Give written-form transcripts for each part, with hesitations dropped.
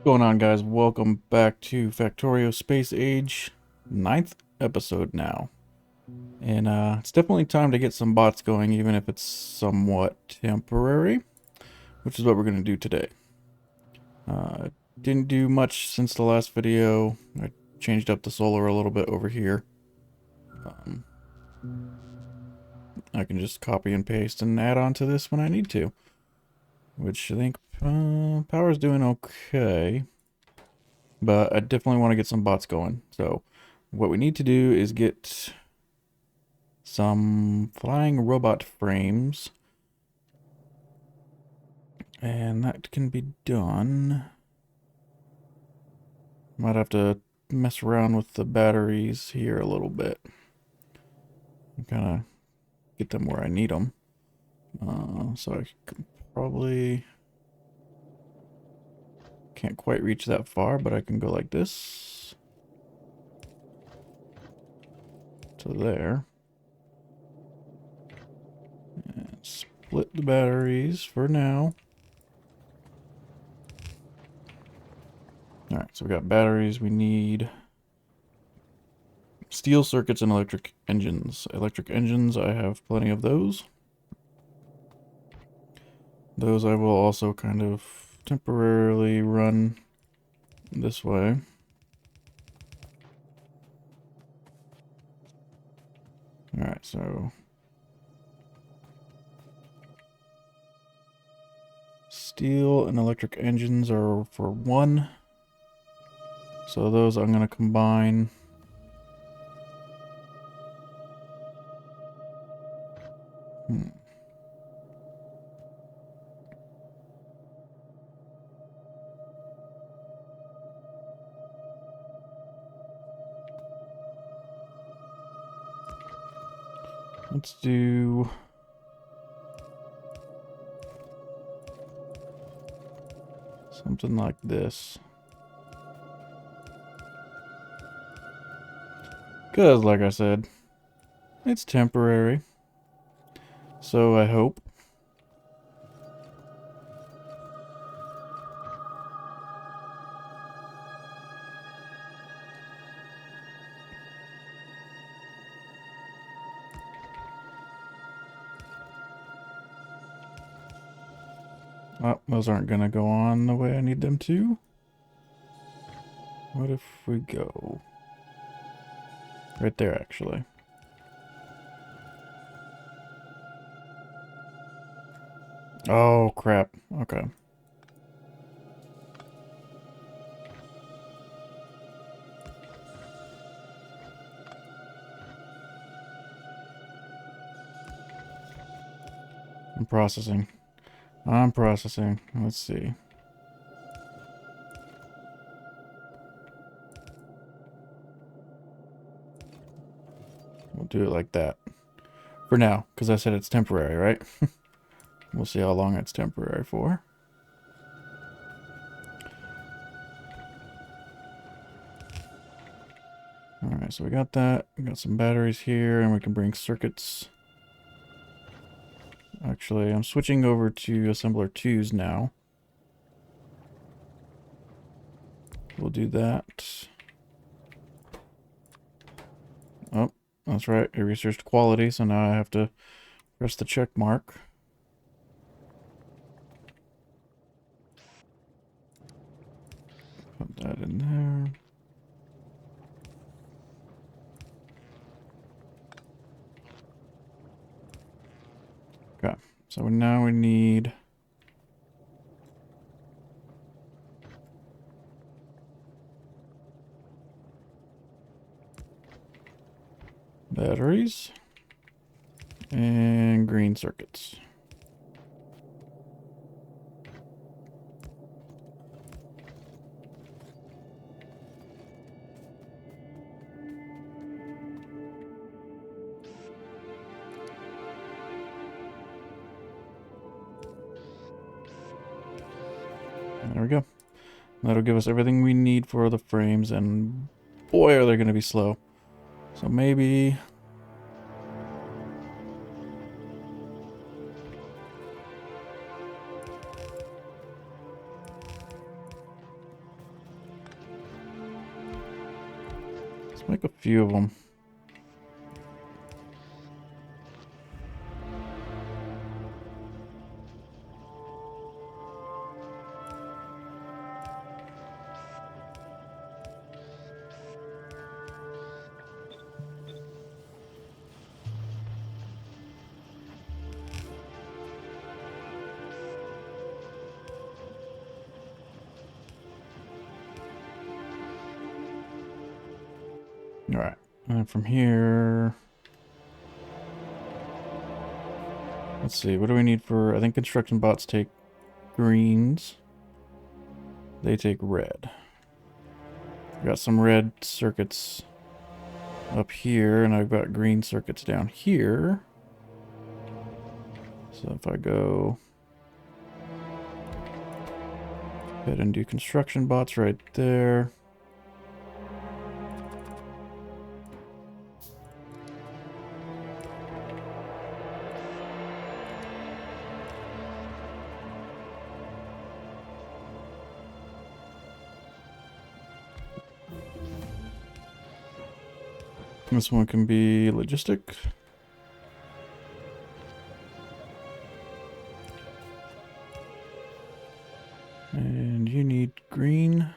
Going on, guys? Welcome back to Factorio Space Age, ninth episode now. And it's definitely time to get some bots going, even if it's somewhat temporary, which is what we're going to do today. Didn't do much since the last video. I changed up the solar a little bit over here. Um, I can just copy and paste and add on to this when I need to, which I think power's doing okay. But I definitely want to get some bots going. So what we need to do is get some flying robot frames. And that can be done. Might have to mess around with the batteries here a little bit. Kind of get them where I need them. So I can probably... Can't quite reach that far, but I can go like this. To there. And split the batteries for now. Alright, so we got batteries. We need steel circuits and electric engines. Electric engines, I have plenty of those. Those I will also kind of temporarily run this way. Alright, so steel and electric engines are for one. So those I'm going to combine. Let's do... something like this. Because, like I said, it's temporary. So I hope. Oh, those aren't going to go on the way I need them to. What if we go... right there, actually. Oh, crap. Okay. I'm processing. I'm processing. Let's see. We'll do it like that. For now, because I said it's temporary, right? We'll see how long it's temporary for. Alright, so we got that. We got some batteries here, and we can bring circuits. Actually, I'm switching over to assembler 2s now. We'll do that. Oh, that's right. I researched quality, so now I have to press the check mark. Put that in there. Okay, so now we need batteries and green circuits. There we go. That'll give us everything we need for the frames, and boy, are they going to be slow. So maybe... Let's make a few of them. Alright, and from here... Let's see, what do we need for... I think construction bots take greens. They take red. Got some red circuits up here, and I've got green circuits down here. So if I go... ahead and do construction bots right there. This one can be logistic. And you need green.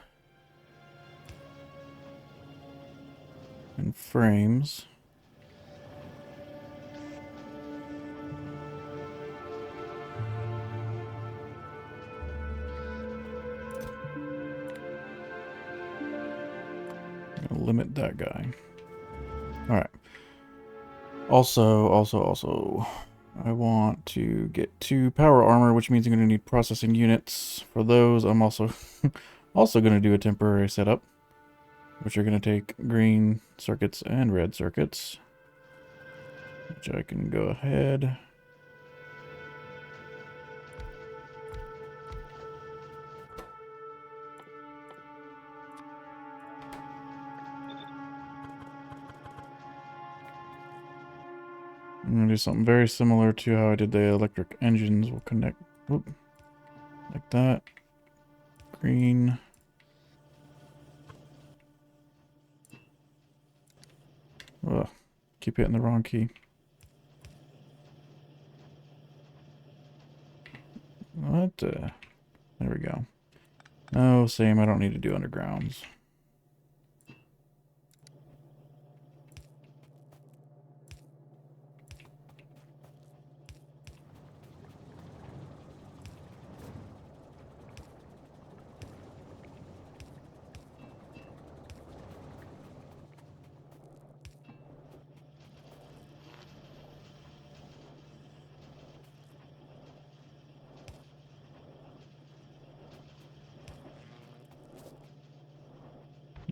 And frames. I'm gonna limit that guy. Alright. Also, I want to get 2 power armor, which means I'm going to need processing units. For those, I'm also also going to do a temporary setup, which are going to take green circuits and red circuits, which I can go ahead. I'm going to do something very similar to how I did the electric engines. We'll connect, whoop, like that. Green. Ugh, keep hitting the wrong key. What? There we go. Oh, same. I don't need to do undergrounds.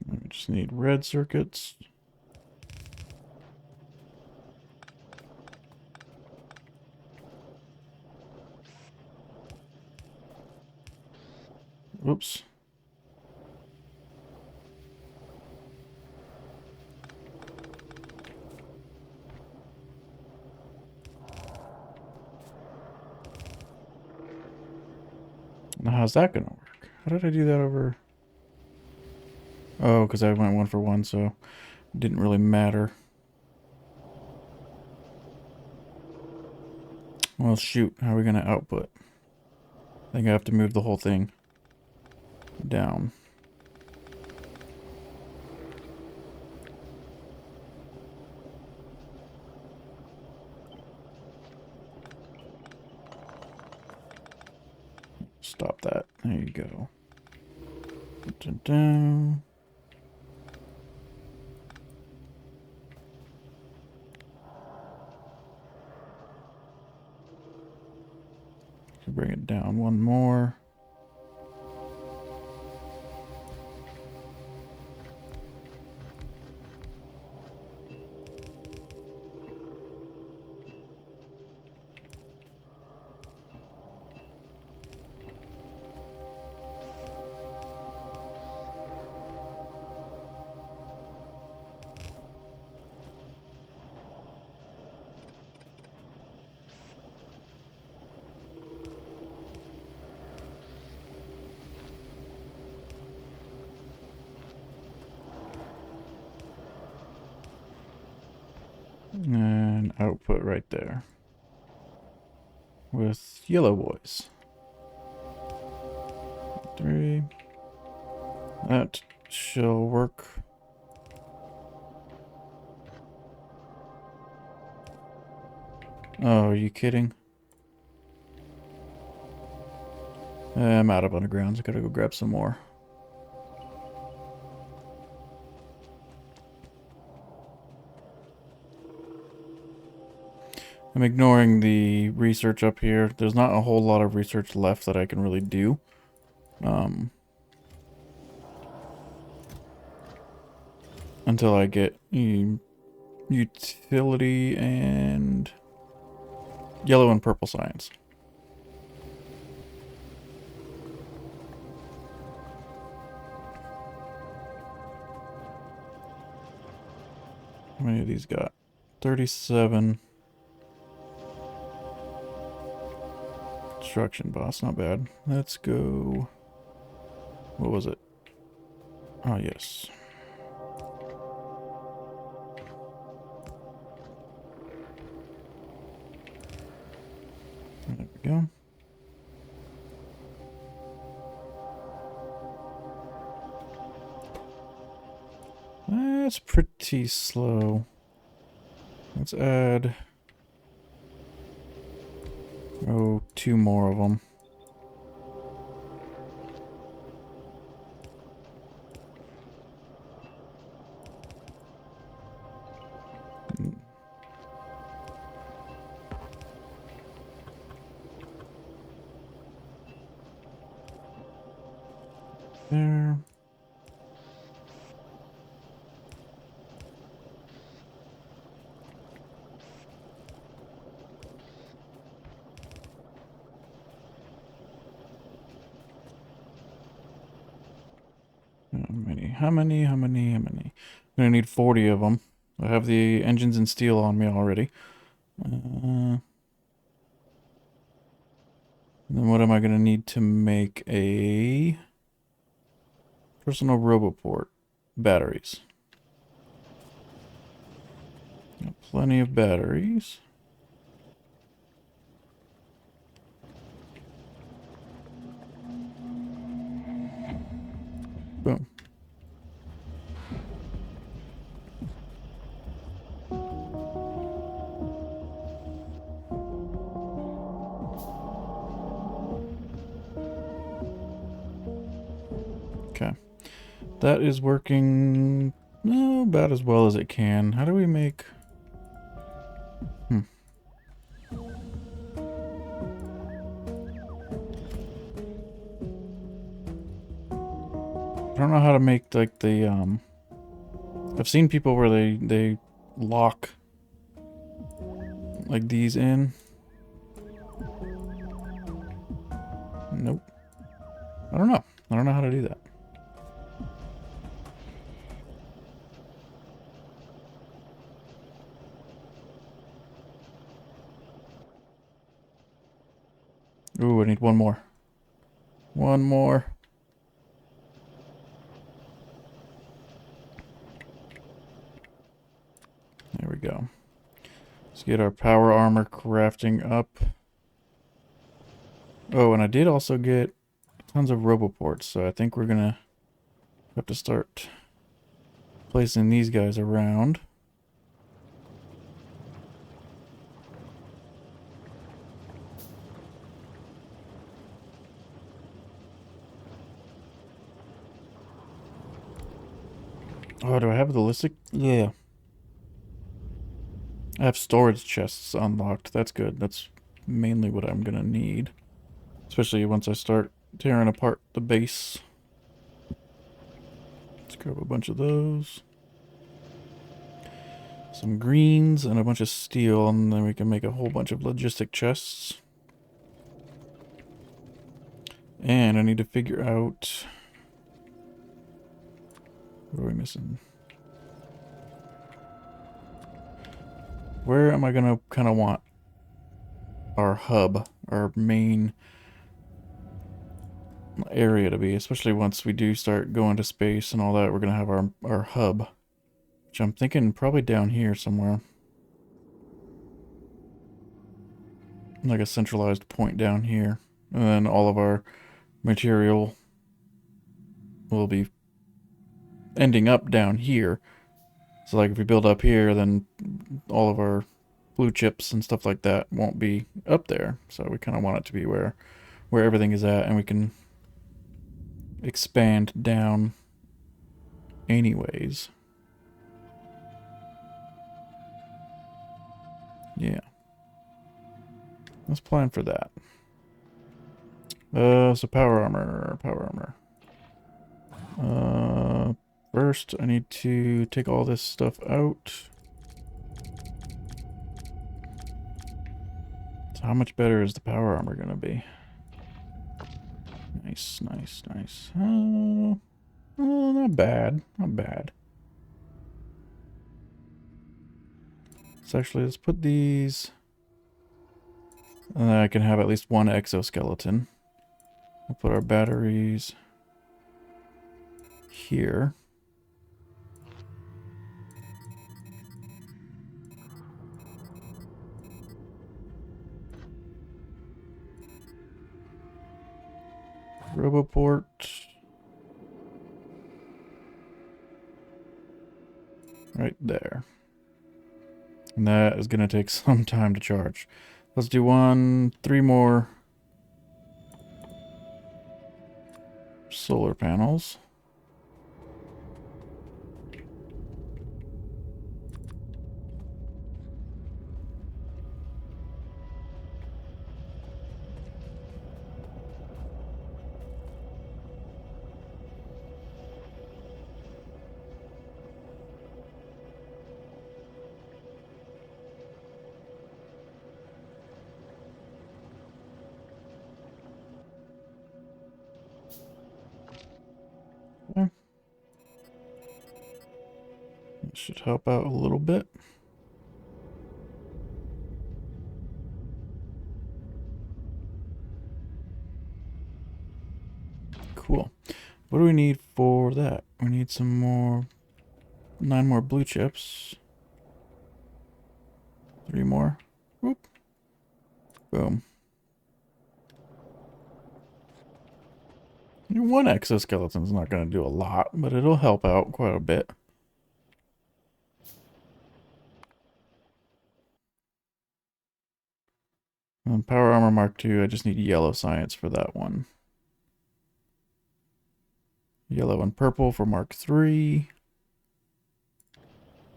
I just need red circuits. Whoops. Now how's that gonna work? How did I do that over... Oh, because I went 1 for 1, so it didn't really matter. Well, shoot. How are we gonna output? I think I have to move the whole thing down. Stop that. There you go. Dun, dun. Bring it down 1 more. right there. With yellow boys. 3. That shall work. Oh, are you kidding? I'm out of undergrounds. I gotta go grab some more. I'm ignoring the research up here. There's not a whole lot of research left that I can really do. Until I get utility and yellow and purple science. How many of these got? 37. Construction boss, not bad. Let's go. What was it? Oh, yes. There we go. That's pretty slow. Let's add... oh, 2 more of them. There. How many? I'm gonna need 40 of them. I have the engines and steel on me already. Then what am I gonna need to make a personal roboport? Batteries. Got plenty of batteries. Boom. Okay. That is working about as well as it can. How do we make... I don't know how to make, like, the, I've seen people where they lock, like, these in. Nope. I don't know. I don't know how to do that. Ooh, I need one more. One more. There we go. Let's get our power armor crafting up. Oh, and I did also get tons of roboports, so I think we're gonna have to start placing these guys around. Oh, do I have the ballistic? Yeah. I have storage chests unlocked. That's good. That's mainly what I'm gonna need. Especially once I start tearing apart the base. Let's grab a bunch of those. Some greens and a bunch of steel, and then we can make a whole bunch of logistic chests. And I need to figure out... what are we missing? Where am I gonna kind of want our hub, our main area to be, especially once we do start going to space and all that. We're gonna have our hub, which I'm thinking probably down here somewhere. like a centralized point down here. And then all of our material will be ending up down here. So like if we build up here, then all of our blue chips and stuff like that won't be up there. So we kind of want it to be where everything is at, and we can expand down anyways. Yeah. Let's plan for that. So power armor. First I need to take all this stuff out. So how much better is the power armor gonna be? Nice. Oh, not bad. So actually, let's put these... And then I can have at least one exoskeleton. We'll put our batteries here. Roboport. Right there. And that is going to take some time to charge. Let's do 3 more solar panels. Okay. That should help out a little bit. Cool. What do we need for that? We need some more... 9 more blue chips. 3 more. Whoop. Boom. One exoskeleton's not going to do a lot, but it'll help out quite a bit. And Power Armor Mark II, I just need yellow science for that one. Yellow and purple for Mark III.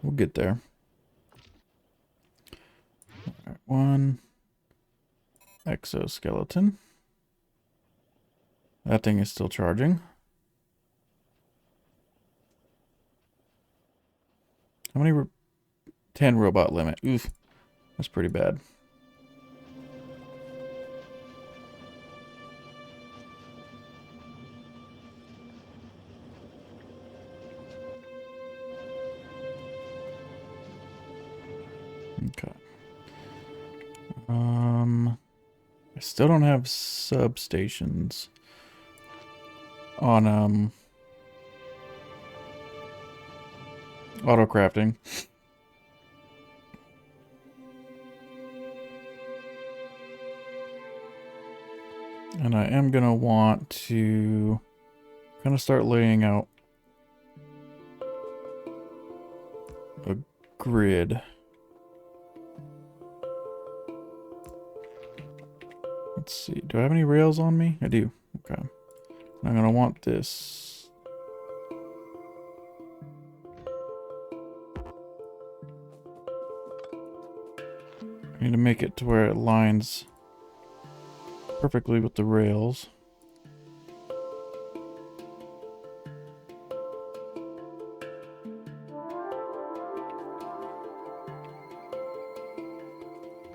We'll get there. All right, 1 exoskeleton. That thing is still charging. How many? 10 robot limit. Oof. That's pretty bad. Okay. I still don't have substations on auto crafting. And I am gonna want to kind of start laying out a grid. Let's see. Do I have any rails on me? I do. Okay. I'm gonna want this. I need to make it to where it lines perfectly with the rails.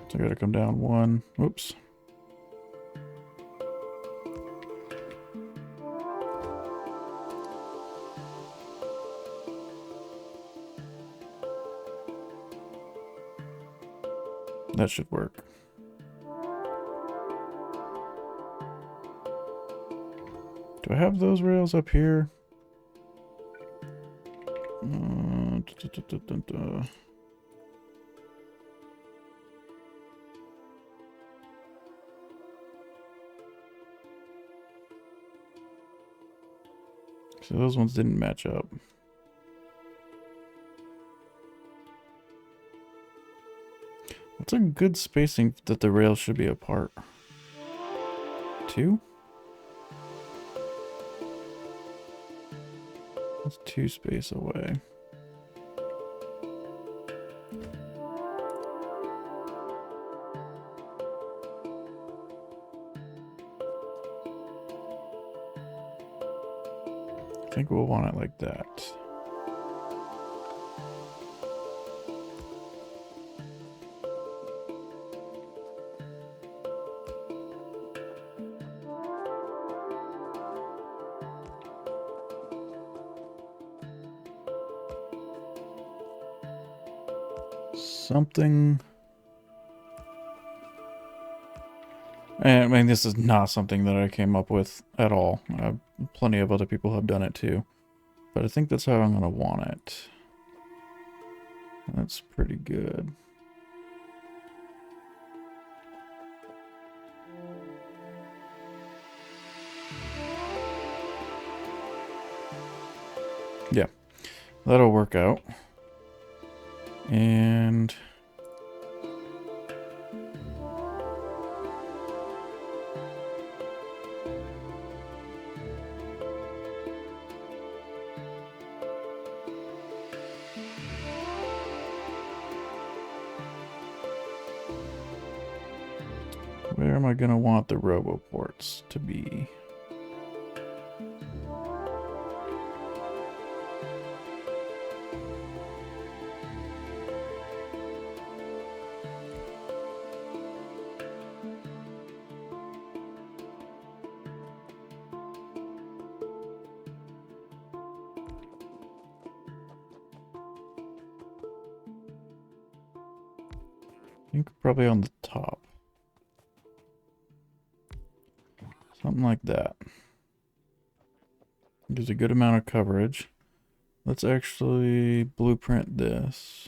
So I gotta come down 1. Whoops. That should work. Do I have those rails up here? So those ones didn't match up. What's a good spacing that the rails should be apart? 2? That's 2 space away. I think we'll want it like that. Something. I mean, this is not something that I came up with at all. Plenty of other people have done it too. But I think that's how I'm going to want it. That's pretty good. Yeah, that'll work out. And where am I going to want the robo ports to be? I think probably on the top. Something like that. Gives a good amount of coverage. Let's actually blueprint this.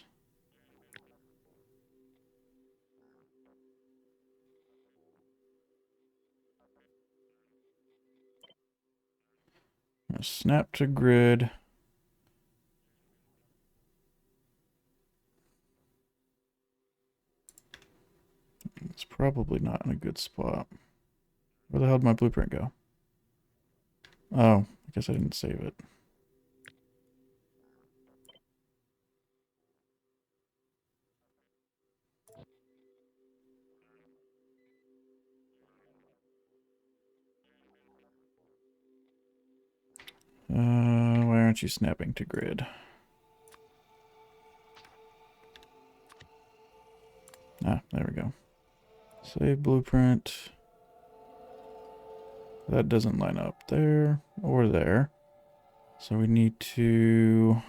Snap to grid. It's probably not in a good spot. Where the hell did my blueprint go? Oh, I guess I didn't save it. Why aren't you snapping to grid? Ah, there we go. Save blueprint. That doesn't line up there or there. So we need to...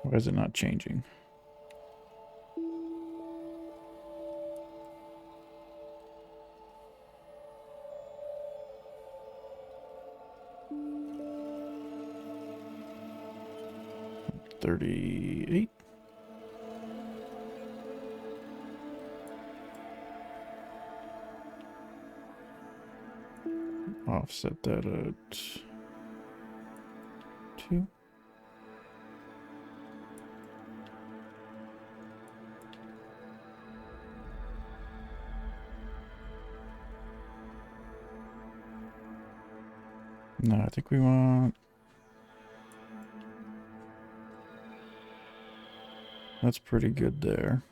Why is it not changing? $38. Offset that at 2. No, I think we want... That's pretty good there.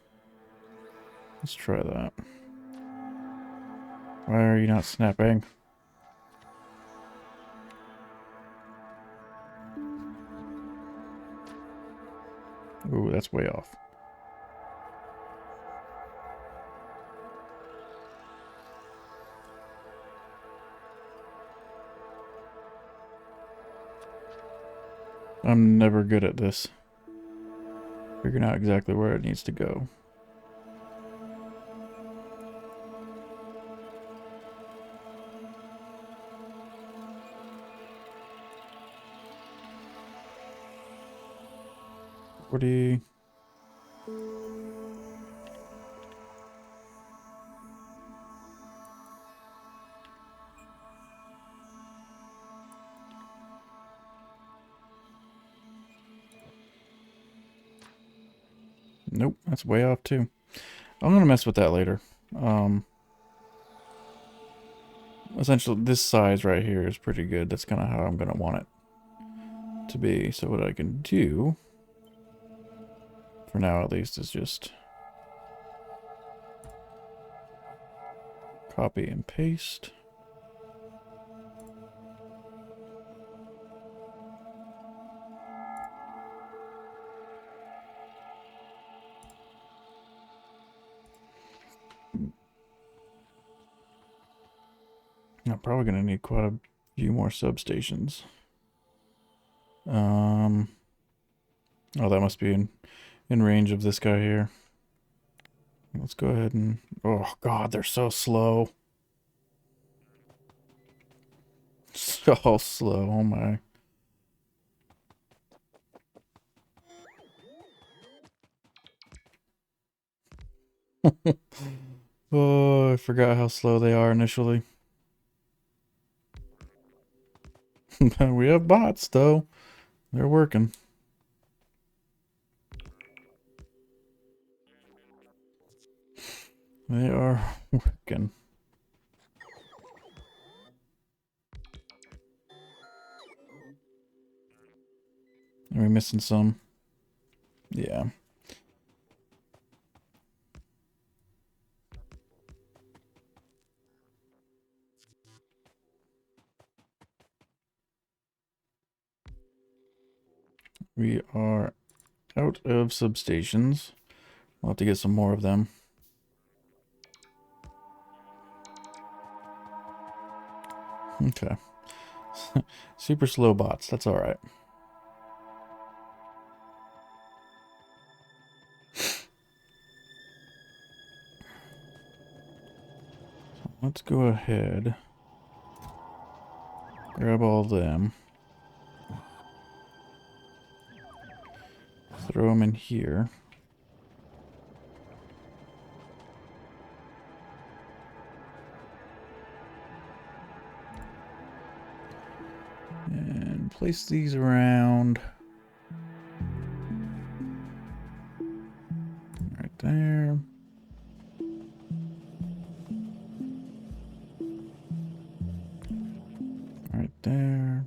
Let's try that. Why are you not snapping? Ooh, that's way off. I'm never good at this. Figuring out exactly where it needs to go. 40. Nope, that's way off too. I'm gonna mess with that later. Essentially, this size right here is pretty good. That's kind of how I'm gonna want it to be. So what I can do, for now at least, is just copy and paste. I'm probably gonna need quite a few more substations. Oh, that must be in range of this guy here. Let's go ahead and... Oh, God, they're so slow. So slow, oh my. Oh, I forgot how slow they are initially. We have bots, though. They're working. They are working. Are we missing some? Yeah. We are out of substations. We'll have to get some more of them. Okay. Super slow bots. That's alright. Let's go ahead. Grab all of them. Throw them in here. And place these around. Right there. Right there.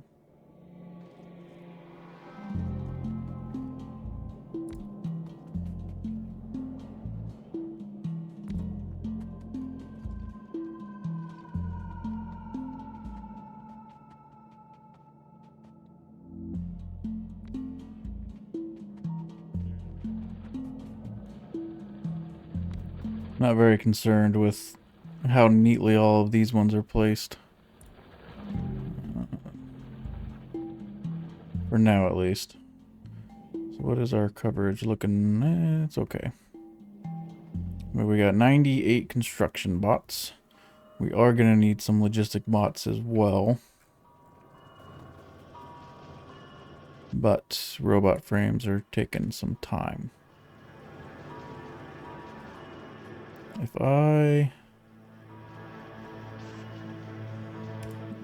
Not very concerned with how neatly all of these ones are placed. For now, at least. So what is our coverage looking? It's okay. We got 98 construction bots. We are going to need some logistic bots as well. But robot frames are taking some time. If I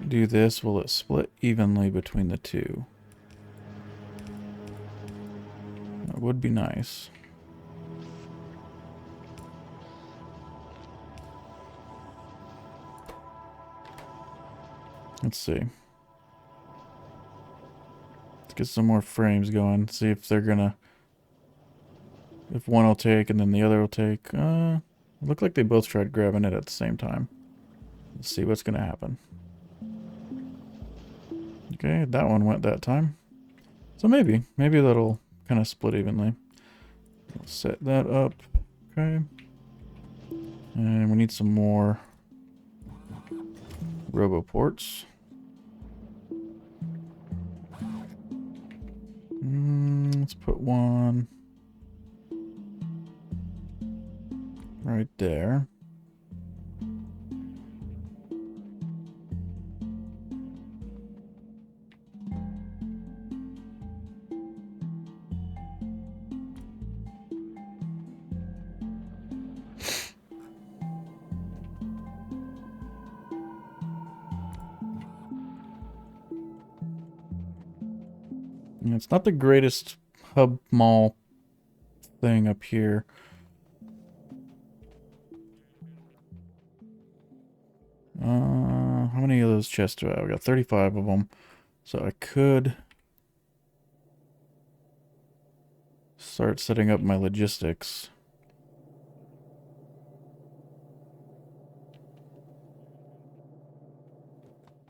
do this, will it split evenly between the two? That would be nice. Let's see. Let's get some more frames going. See if they're gonna... If one will take and then the other will take. Look like they both tried grabbing it at the same time. Let's see what's gonna happen. Okay, that one went that time. So maybe that'll kind of split evenly. We'll set that up. Okay. And we need some more roboports. Let's put one right there. It's not the greatest hub mall thing up here. How many of those chests do I have? I got 35 of them. So I could start setting up my logistics.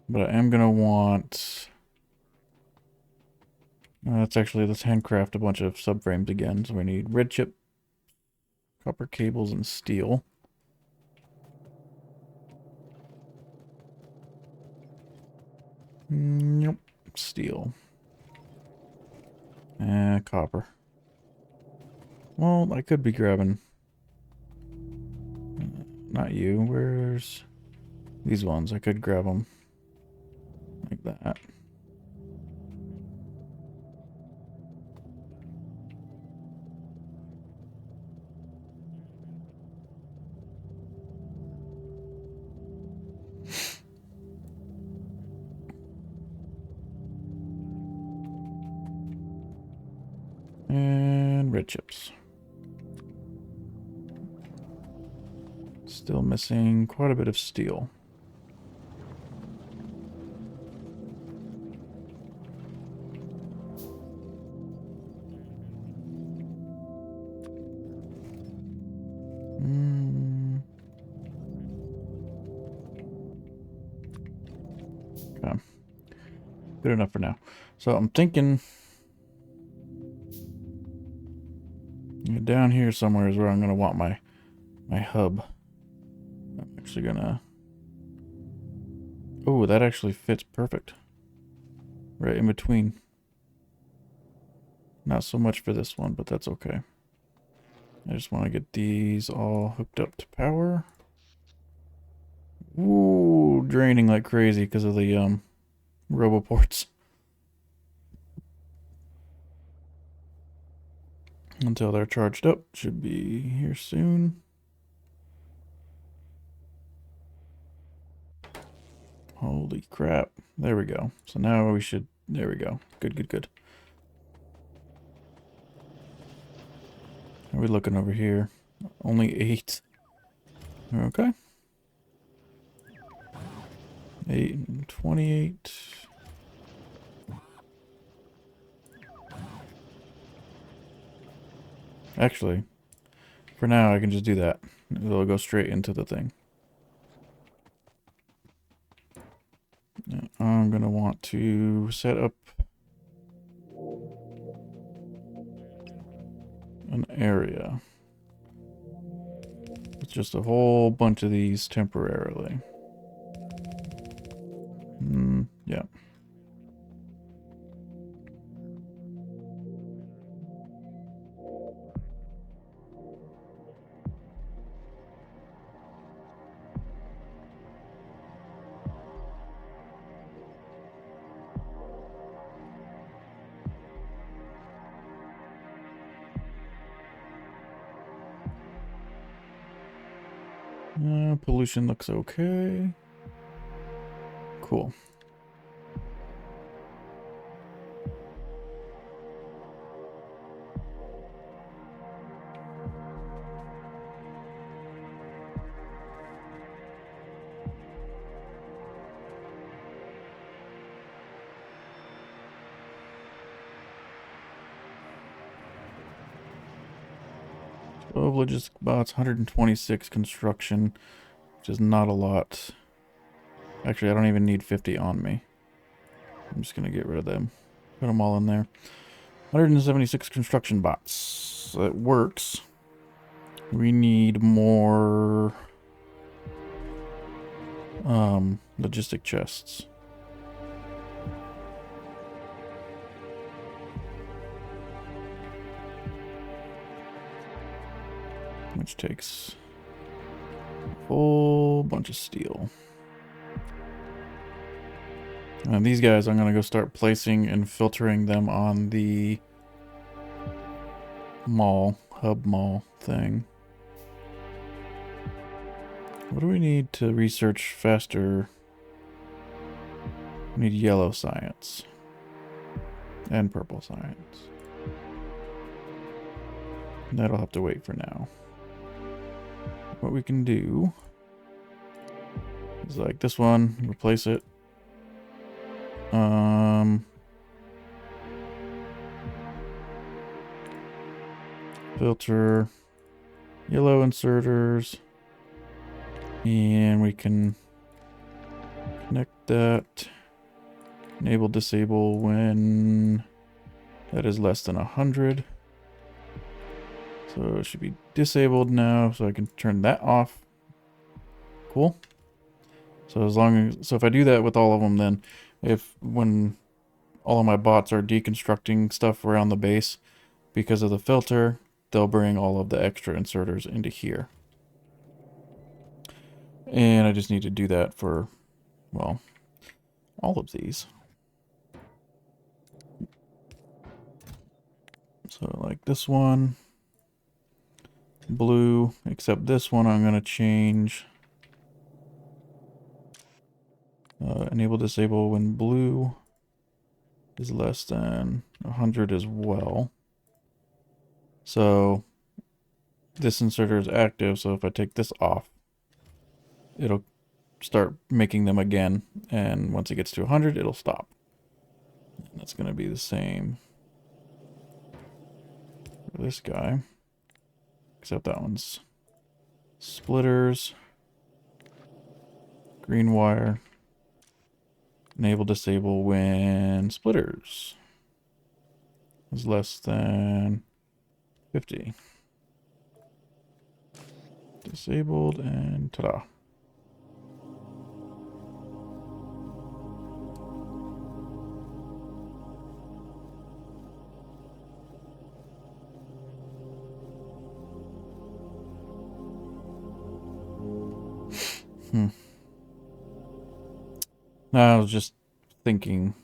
But I am going to want... let's handcraft a bunch of subframes again. So we need red chip, copper cables, and steel. Nope. Steel. Copper. Well, I could be grabbing... not you. Where's... these ones? I could grab them. Like that. And red chips. Still missing quite a bit of steel. Okay. Good enough for now. So I'm thinking... down here somewhere is where I'm going to want my hub. I'm actually going to... oh, that actually fits perfect. Right in between. Not so much for this one, but that's okay. I just want to get these all hooked up to power. Ooh, draining like crazy because of the roboports. Until they're charged up. Should be here soon. Holy crap. There we go. So now we should... there we go. Good, good, good. How are we looking over here? Only 8. Okay. 8 and 28. Actually, for now I can just do that. It'll go straight into the thing. I'm gonna want to set up an area. It's just a whole bunch of these temporarily. Yeah. Pollution looks okay. Cool. Logistic bots, 126 construction, which is not a lot. Actually, I don't even need 50 on me. I'm just going to get rid of them. Put them all in there. 176 construction bots. That works. We need more logistic chests. Which takes a whole bunch of steel. And these guys, I'm going to go start placing and filtering them on the mall, hub mall thing. What do we need to research faster? We need yellow science. And purple science. That'll have to wait for now. What we can do is like this one, replace it. Filter, yellow inserters, and we can connect that. Enable disable when that is less than 100. So it should be disabled now, so I can turn that off. Cool. So so if I do that with all of them, then when all of my bots are deconstructing stuff around the base, because of the filter, they'll bring all of the extra inserters into here. And I just need to do that for, well, all of these. So like this one, blue, except this one I'm going to change. Enable disable when blue is less than 100 as well. So this inserter is active, so if I take this off, it'll start making them again, and once it gets to 100, it'll stop. And that's going to be the same for this guy, except that one's splitters, green wire, enable disable when splitters is less than 50. Disabled, and ta-da. Now I was just thinking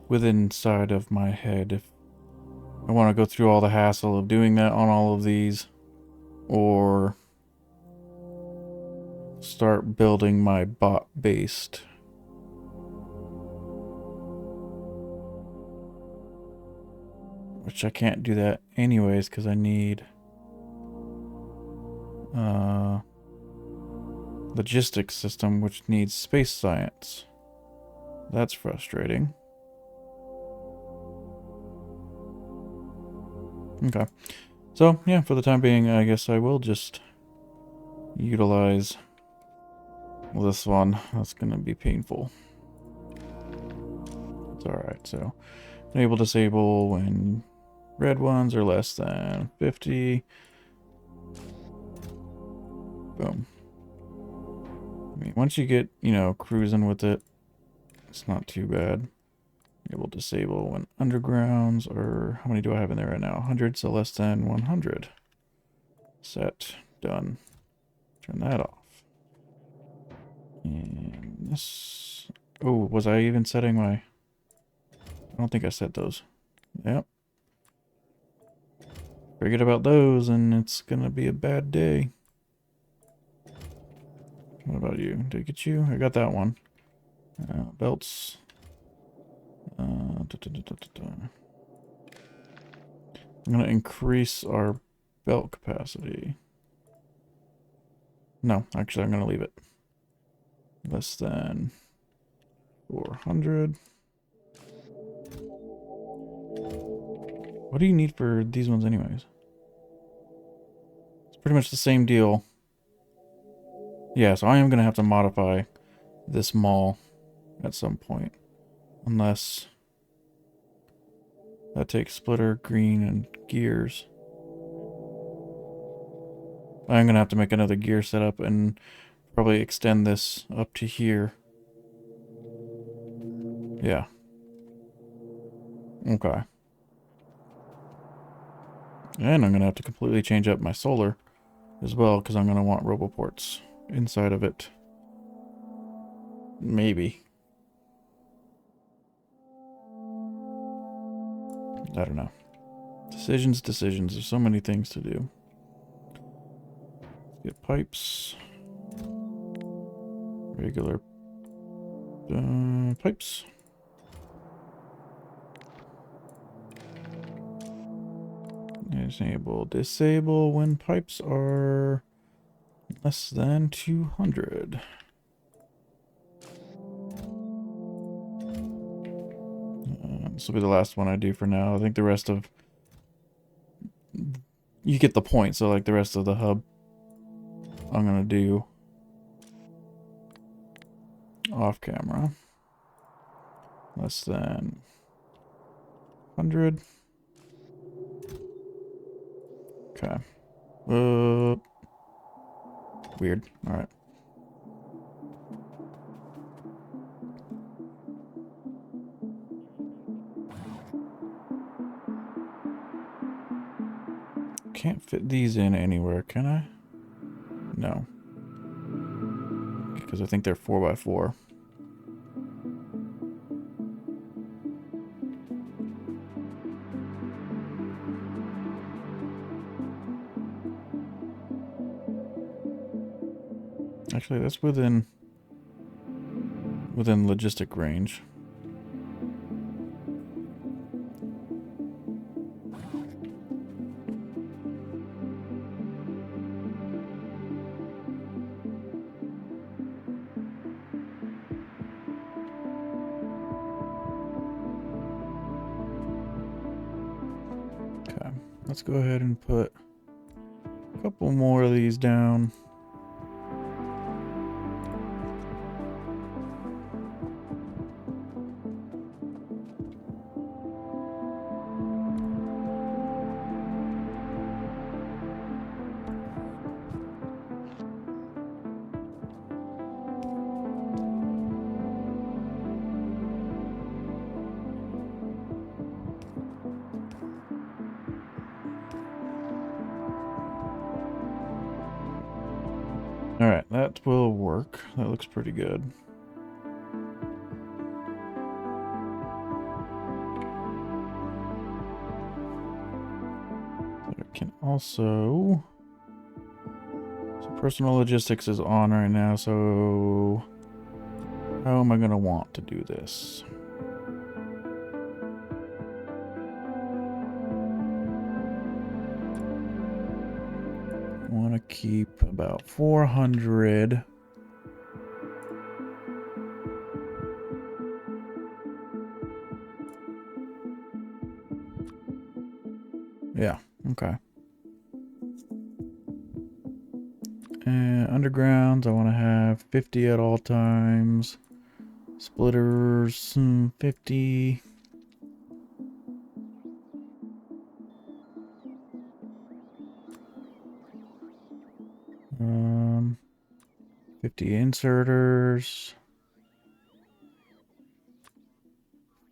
within inside of my head if I want to go through all the hassle of doing that on all of these, or start building my bot based. Which I can't do that anyways because I need logistics system, which needs space science. That's frustrating. Okay. So, yeah, for the time being, I guess I will just utilize this one. That's going to be painful. It's alright, so enable disable when red ones are less than 50. Boom. I mean, once you get, cruising with it, it's not too bad. Enable disable when undergrounds, or how many do I have in there right now? 100, so less than 100. Set. Done. Turn that off. And this... Oh, was I even setting my... I don't think I set those. Yep. Forget about those and it's gonna be a bad day. What about you? Did I get you? I got that one. Belts. I'm gonna increase our belt capacity. No, actually I'm gonna leave it. Less than 400. What do you need for these ones anyways? It's pretty much the same deal. Yeah, so I am gonna have to modify this mall at some point. Unless that takes splitter, green, and gears. I'm gonna have to make another gear setup and probably extend this up to here. Yeah. Okay. And I'm gonna have to completely change up my solar as well, because I'm gonna want roboports inside of it. Maybe. I don't know. Decisions. There's so many things to do. Let's get pipes. Regular pipes. Disable when pipes are less than 200. This will be the last one I do for now. I think the rest of... You get the point, so like the rest of the hub I'm gonna do off camera. Less than 100. Okay. Weird. Alright. Can't fit these in anywhere, can I? No. Because I think they're 4x4. Actually, that's within logistic range. Okay, let's go ahead and put a couple more of these down. Alright, that will work. That looks pretty good. I can also... So personal logistics is on right now, so... How am I going to want to do this? I want to keep about 400. Yeah, okay. And undergrounds, I want to have 50 at all times. Splitters, 50. 50 inserters.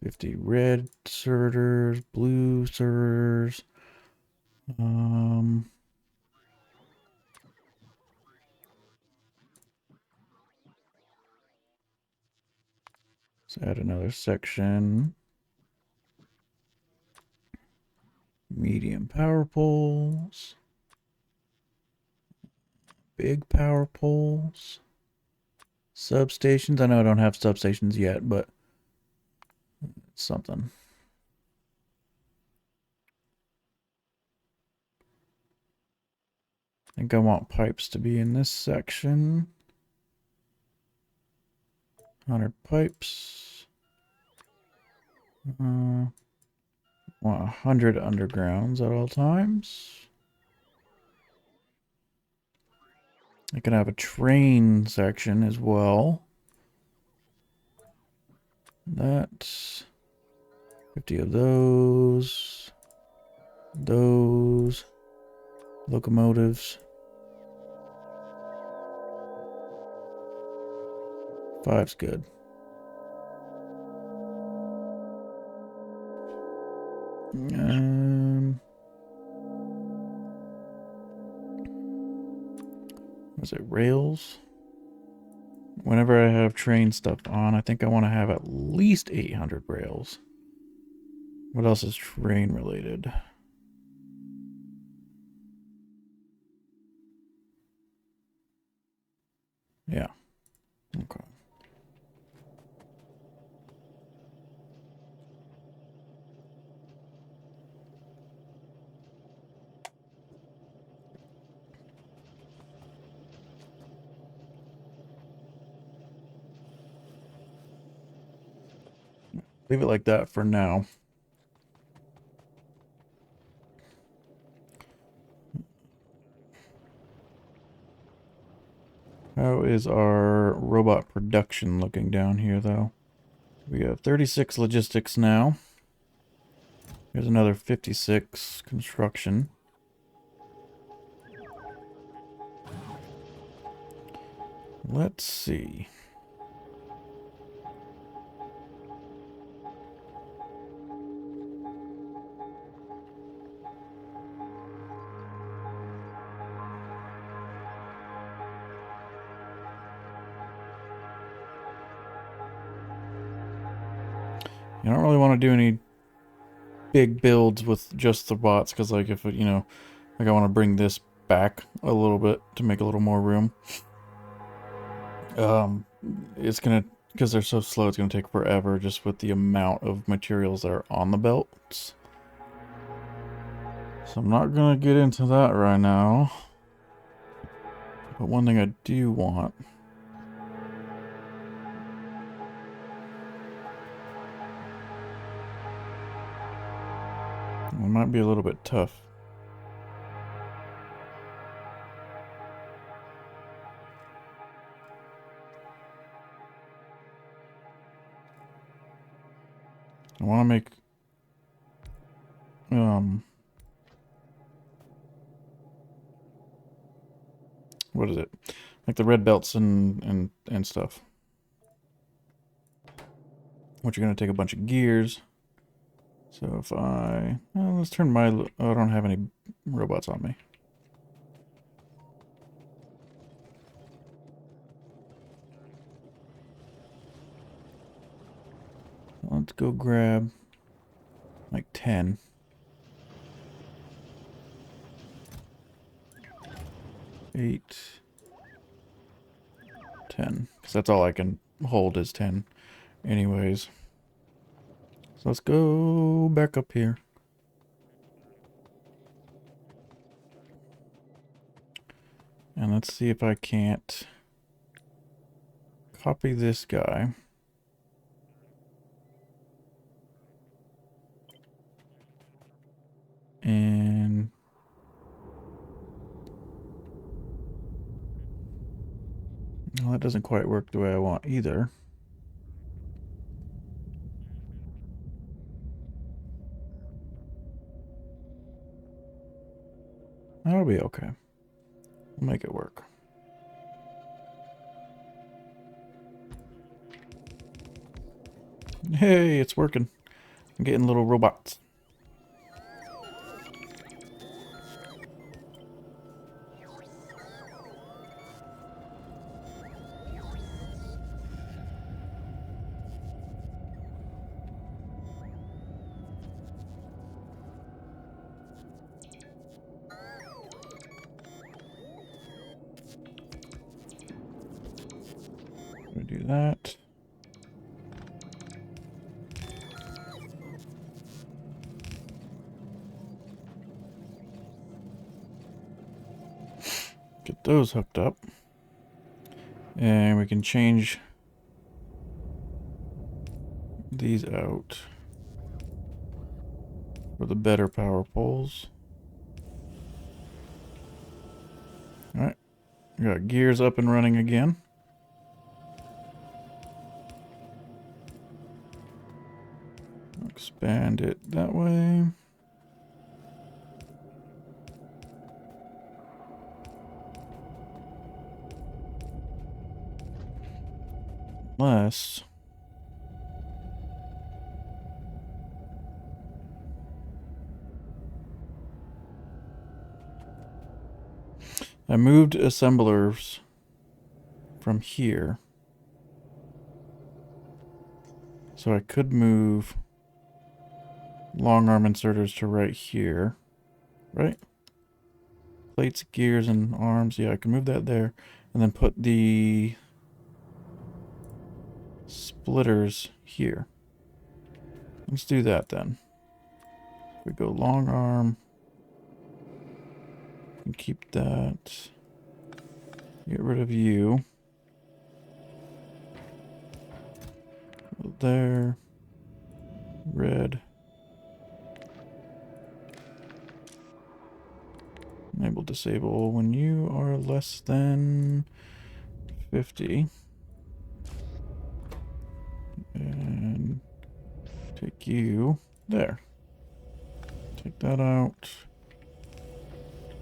50 red inserters, blue inserters. Let's add another section. Medium power poles. Big power poles. Substations. I know I don't have substations yet, but it's something. I think I want pipes to be in this section. 100 pipes. Want 100 undergrounds at all times. I can have a train section as well. That's 50 of those. Those. Locomotives. 5's good. Was it rails? Whenever I have train stuff on, I think I want to have at least 800 rails. What else is train related? Yeah. Okay. Leave it like that for now. How is our robot production looking down here, though? We have 36 logistics now. Here's another 56 construction. Let's see. I don't really want to do any big builds with just the bots, because, like, if it, you know, like, I want to bring this back a little bit to make a little more room. It's gonna, because they're so slow, it's gonna take forever just with the amount of materials that are on the belts. So I'm not gonna get into that right now. But one thing I do want... It might be a little bit tough. I want to make... What is it? Like the red belts and stuff. Which are going to take a bunch of gears. So if I... Well, let's turn my... Oh, I don't have any robots on me. Let's go grab like 10. 8. 10. Because that's all I can hold is 10 anyways. So let's go back up here. And let's see if I can't copy this guy. And well, that doesn't quite work the way I want either. That'll be okay. We'll make it work. Hey, it's working. I'm getting little robots. We do that. Get those hooked up. And we can change these out for the better power poles. Alright. We got gears up and running again. Expand it that way. Unless I moved assemblers from here. So I could move long arm inserters to right here. Right? Plates, gears, and arms. Yeah, I can move that there. And then put the splitters here. Let's do that then. We go long arm. And keep that. Get rid of you. There. red. Enable disable when you are less than 50. And take you there. Take that out.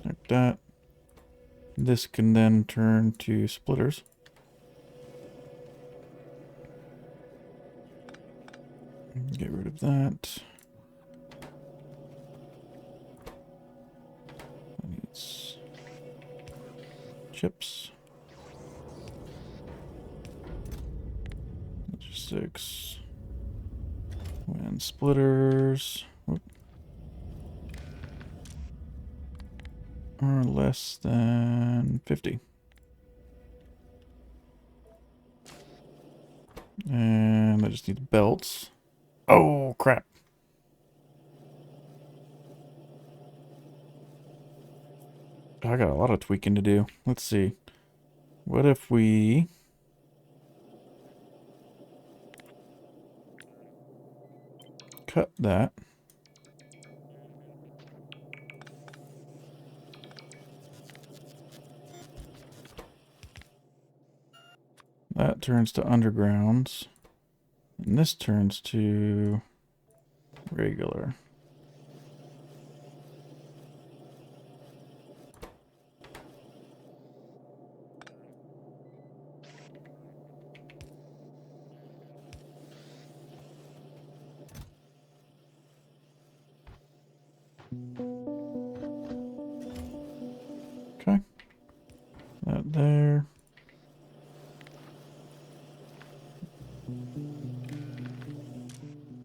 Like that. This can then turn to splitters. Get rid of that. That needs chips. Logistics. When splitters are less than 50. And I just need belts. Oh, crap. I got a lot of tweaking to do. Let's see. What if we... cut that. That turns to undergrounds. And this turns to regular. Okay. That there.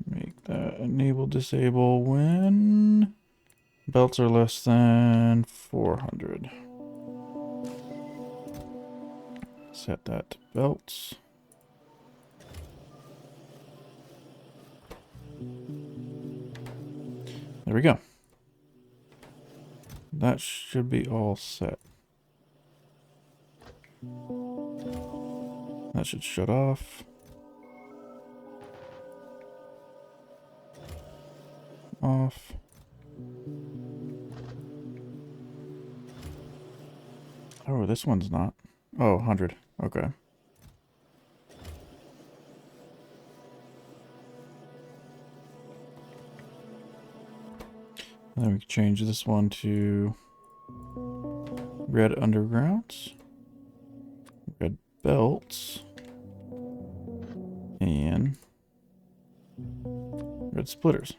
Make that enable disable when belts are less than 400. Set that to belts. There we go. That should be all set. That should shut off. Off. Oh, this one's not. Oh, 100. Okay. Then we can change this one to red undergrounds, red belts, and red splitters.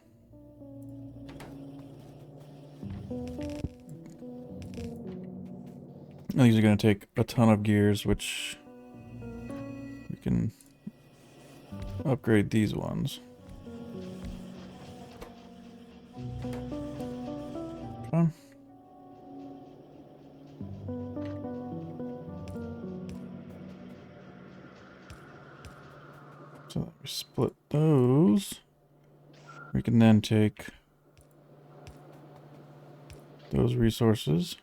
And these are going to take a ton of gears, which we can upgrade these ones. Okay. So we split those. We can then take those resources.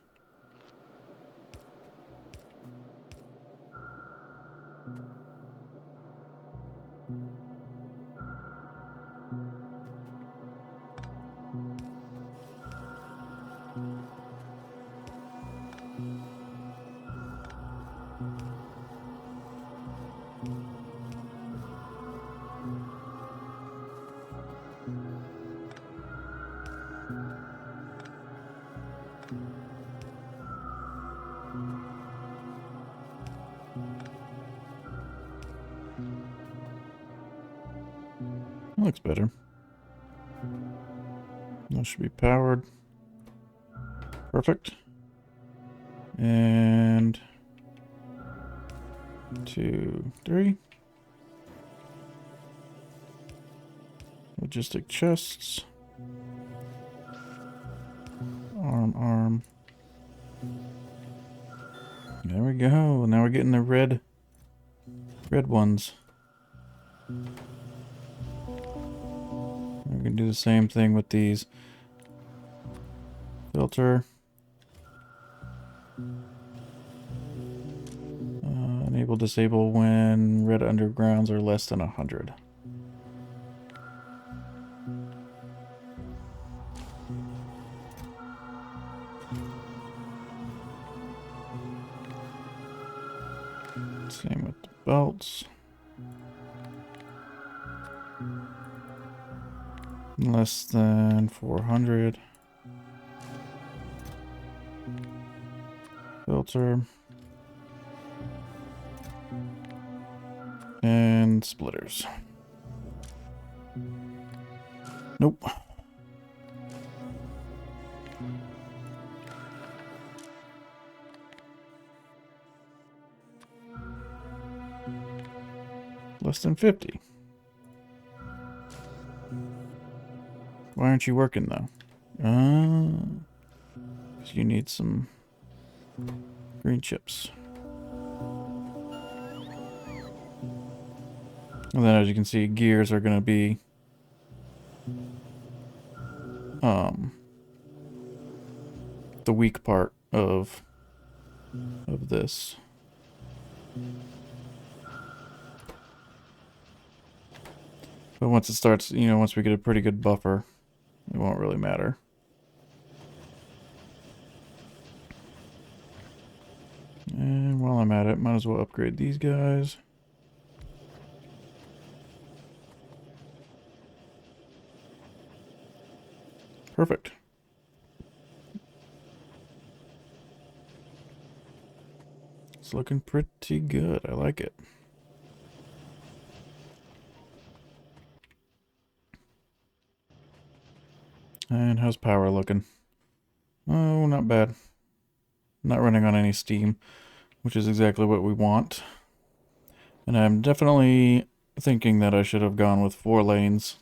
That looks better. That should be powered. Perfect. And 2, 3. Logistic chests. Arm. There we go. Now we're getting the red ones. We can do the same thing with these. Filter. Enable disable when red undergrounds are less than 100. Same with the belts. Less than 400. Filter. And splitters. Nope. Less than 50. Why aren't you working though? 'Cause you need some green chips. And then as you can see, gears are going to be the weak part of this. But once it starts, you know, once we get a pretty good buffer, it won't really matter. And while I'm at it, might as well upgrade these guys. Perfect. It's looking pretty good. I like it. And how's power looking? Oh, not bad. Not running on any steam, which is exactly what we want. And I'm definitely thinking that I should have gone with 4 lanes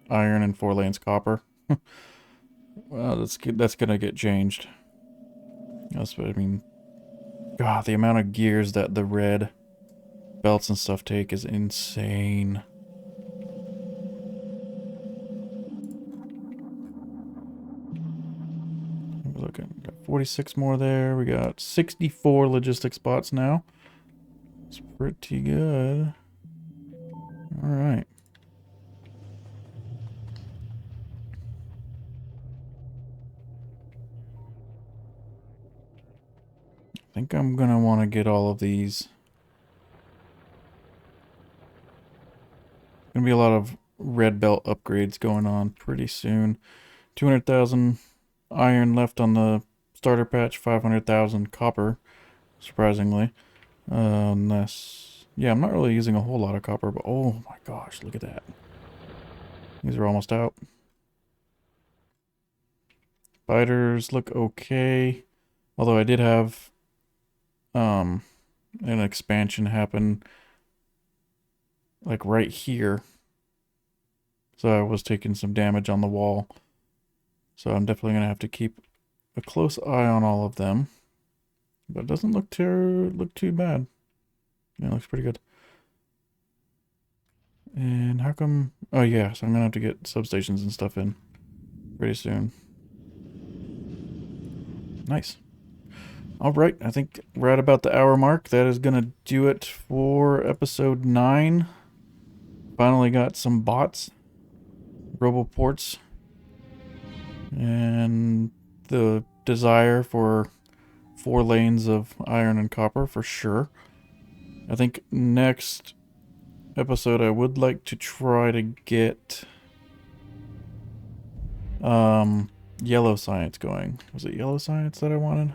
iron and 4 lanes copper. Well, that's gonna get changed. That's what I mean. God, the amount of gears that the red belts and stuff take is insane. We're looking, got 46 more there. We got 64 logistic spots now. It's pretty good. All right. I think I'm gonna want to get all of these. Gonna be a lot of red belt upgrades going on pretty soon. 200,000 iron left on the starter patch, 500,000 copper, surprisingly. Unless, yeah, I'm not really using a whole lot of copper, but oh my gosh, look at that. These are almost out. Biters look okay. Although I did have an expansion happen like right here. So I was taking some damage on the wall. So I'm definitely going to have to keep a close eye on all of them. But it doesn't look too bad. Yeah, it looks pretty good. And how come... Oh yeah, so I'm going to have to get substations and stuff in pretty soon. Nice. Alright, I think we're at about the hour mark. That is going to do it for episode 9. Finally got some bots. Roboports. And the desire for 4 lanes of iron and copper for sure. I think next episode I would like to try to get yellow science going. Was it yellow science that I wanted?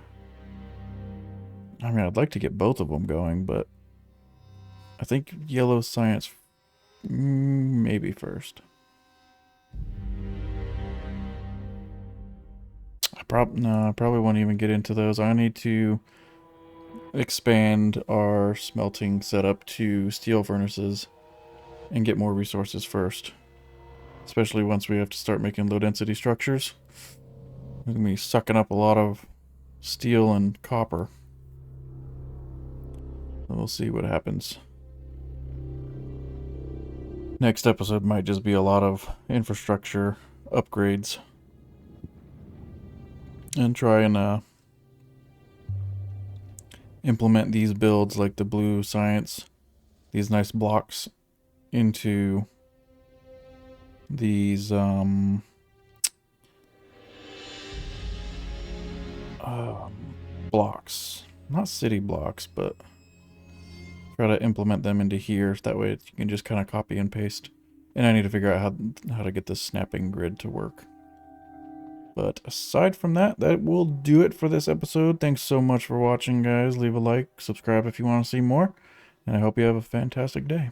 I mean, I'd like to get both of them going, but I think yellow science maybe first. No, I probably won't even get into those. I need to expand our smelting setup to steel furnaces and get more resources first. Especially once we have to start making low density structures. We're going to be sucking up a lot of steel and copper. So we'll see what happens. Next episode might just be a lot of infrastructure upgrades. And try and implement these builds like the blue science, these nice blocks, into these blocks. Not city blocks, but try to implement them into here. That way you can just kind of copy and paste. And I need to figure out how to get this snapping grid to work. But aside from that, that will do it for this episode. Thanks so much for watching, guys. Leave a like, subscribe if you want to see more, and I hope you have a fantastic day.